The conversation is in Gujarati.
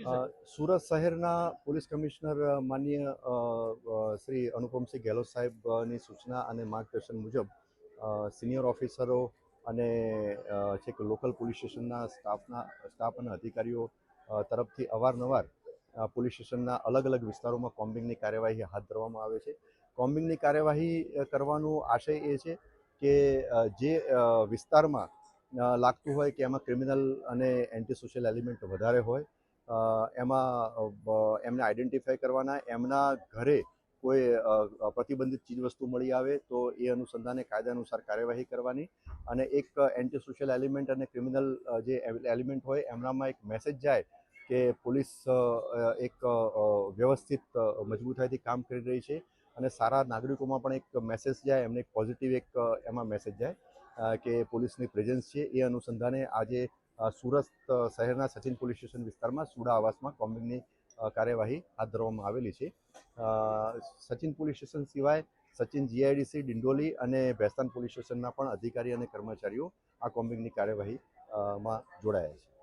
સુરત શહેરના પોલીસ કમિશનર માનનીય શ્રી અનુપમસિંહ ગેહલોત સાહેબની સૂચના અને માર્ગદર્શન મુજબ સિનિયર ઓફિસરો અને છેક લોકલ પોલીસ સ્ટેશનના સ્ટાફ અને અધિકારીઓ તરફથી અવારનવાર પોલીસ સ્ટેશનના અલગ અલગ વિસ્તારોમાં કોમ્બિંગની કાર્યવાહી હાથ ધરવામાં આવે છે. કોમ્બિંગની કાર્યવાહી કરવાનો આશય એ છે કે જે વિસ્તારમાં લાગતું હોય કે એમાં ક્રિમિનલ અને એન્ટી સોશિયલ એલિમેન્ટ વધારે હોય એમાં એમને આઈડેન્ટિફાઈ કરવાના, એમના ઘરે કોઈ પ્રતિબંધિત ચીજવસ્તુ મળી આવે તો એ અનુસંધાને કાયદા અનુસાર કાર્યવાહી કરવાની અને એક એન્ટી સોશિયલ એલિમેન્ટ અને ક્રિમિનલ જે એલિમેન્ટ હોય એમનામાં એક મેસેજ જાય કે પોલીસ એક વ્યવસ્થિત મજબૂતાઈથી કામ કરી રહી છે અને સારા નાગરિકોમાં પણ એક મેસેજ જાય, એમને એક પોઝિટિવ એક એમાં મેસેજ જાય કે પોલીસની પ્રેઝન્સ છે. એ અનુસંધાને આજે સુરત શહેરના સચિન પોલીસ સ્ટેશન વિસ્તારમાં સુડા આવાસમાં કોમ્બિંગની કાર્યવાહી હાથ ધરવામાં આવેલી છે. સચિન પોલીસ સ્ટેશન સિવાય સચિન જીઆઈડીસી, ડિંડોલી અને ભેસ્તાન પોલીસ સ્ટેશનના પણ અધિકારી અને કર્મચારીઓ આ કોમ્બિંગની કાર્યવાહીમાં જોડાયા છે.